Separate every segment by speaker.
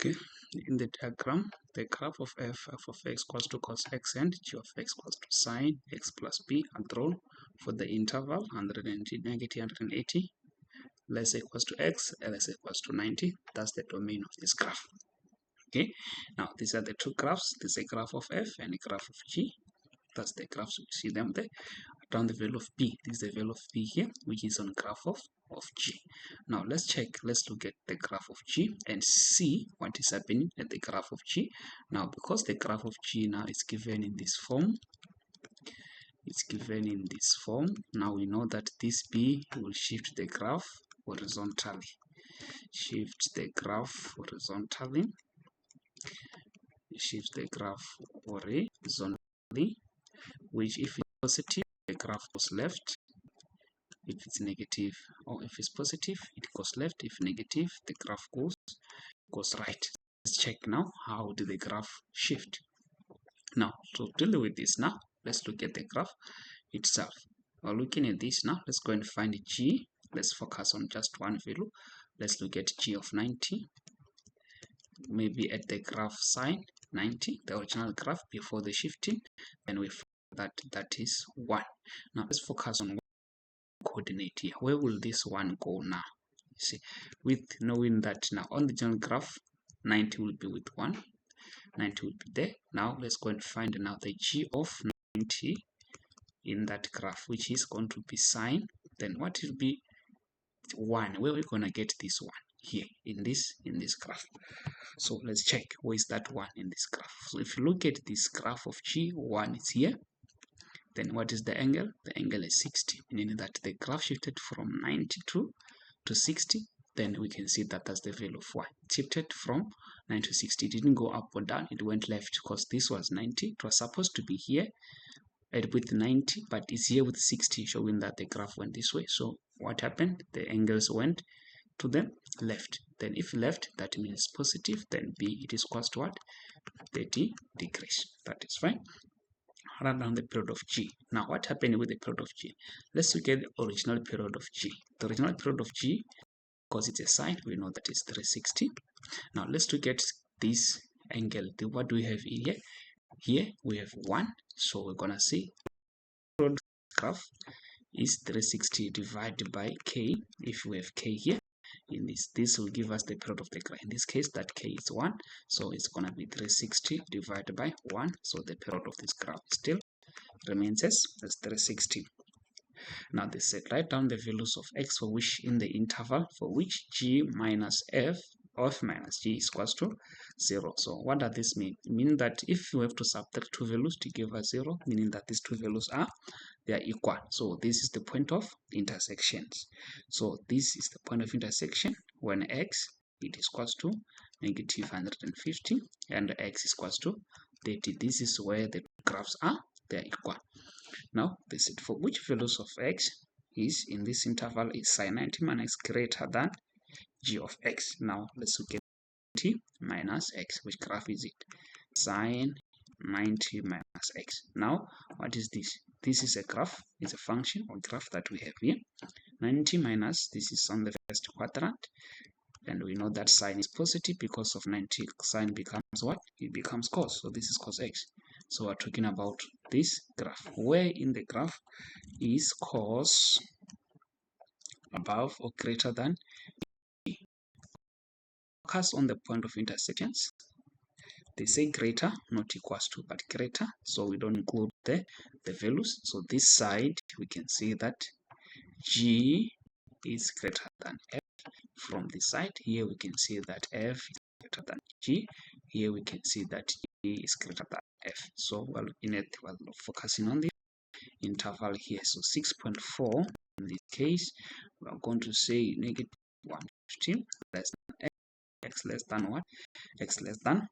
Speaker 1: Okay, in the diagram, the graph of f of x equals to cos x and g of x equals to sine x plus b are drawn for the interval 180 negative 180 less equals to x, less equals to 90. That's the domain of this graph. Okay, now these are the two graphs. This is a graph of f and a graph of g. That's the graphs, we see them there. Down the value of b, this is the value of b here, which is on graph of g. Now let's check, let's look at the graph of g and see what is happening at the graph of g. Now because the graph of g now is given in this form, now we know that this b will shift the graph horizontally. Shift the graph horizontally. Shift the graph horizontally, which if it's positive, the graph goes left. If it's negative, or if it's positive, it goes left. If negative, the graph goes right. Let's check now how do the graph shift. Now to deal with this, now let's look at the graph itself. While looking at this, now let's go and find g. Let's focus on just one value. Let's look at g of 90. Maybe at the graph sine 90, the original graph before the shifting, and we find that is 1. Now let's focus on coordinate here. Where will this one go now? You see, with knowing that now on the general graph 90 will be with 1, 90 will be there. Now let's go and find now the g of 90 in that graph, which is going to be sine. Then what will be 1? Where are we gonna get this one? Here in this graph. So let's check where is that 1 in this graph. So if you look at this graph of g, 1 is here. Then what is the angle? The angle is 60, meaning that the graph shifted from 92 to 60. Then we can see that that's the value of 1. It shifted from 90 to 60. It didn't go up or down, it went left because this was 90. It was supposed to be here with 90, but it's here with 60, showing that the graph went this way. So what happened? The angles went to the left. Then if left, that means positive. Then b, it is equals to what? 30 degrees. That is fine. Run down the period of g. Now what happened with the period of g? Let's look at the original period of g. The original period of g, because it's a sine, we know that is 360. Now let's look at this angle. What do we have here? Here we have 1. So we're gonna see the graph is 360 divided by k. If we have k here, in this will give us the period of the graph. In this case, that k is 1, so it's gonna be 360 divided by 1. So the period of this graph still remains as 360. Now they said write down the values of x for which in the interval for which g minus f of minus g is equals to 0. So what does this mean? It means that if you have to subtract two values to give us 0, meaning that these two values are equal. So this is the point of intersections. So this is the point of intersection when x it is equals to negative 150 and x is equals to 30. This is where the graphs are equal. Now they said for which values of x is in this interval is sine 90 minus greater than g of x. Now let's look at 90 minus x. Which graph is it? Sine 90 minus x. Now what is this? This is a graph, it's a function or graph that we have here. 90 minus, this is on the first quadrant, and we know that sine is positive because of 90. Sine becomes what? It becomes cos. So this is cos x. So we're talking about this graph. Where in the graph is cos above or greater than g? Focus on the point of intersections. They say greater, not equals to, but greater. So we don't include the values. So this side, we can see that g is greater than f. From this side, here we can see that f is greater than g. Here we can see that g is greater than f. So we're looking at, we're focusing on the interval here. So 6.4 in this case, we're going to say negative 150 less than x less than what? X less than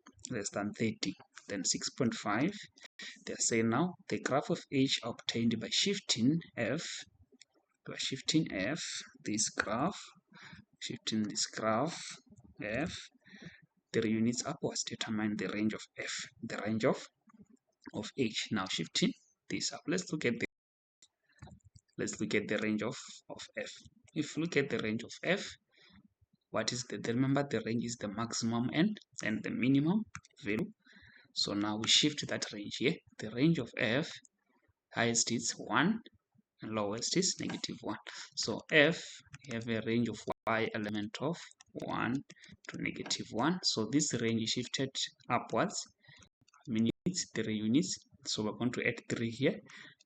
Speaker 1: 30. Then 6.5, they're saying now the graph of h obtained by shifting f, this graph, shifting this graph f 3 units upwards, determine the range of f, the range of h. Now shifting this up, let's look at the range of f. If you look at the range of f, what is remember the range is the maximum end and the minimum value. So now we shift that range here. The range of f, highest is 1 and lowest is -1. So f, we have a range of y element of 1 to -1. So this range shifted upwards, minutes, 3 units. So we're going to add 3 here.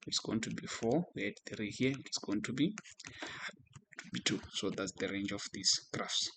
Speaker 1: It's going to be 4. We add 3 here. It's going to be 2. So that's the range of these graphs.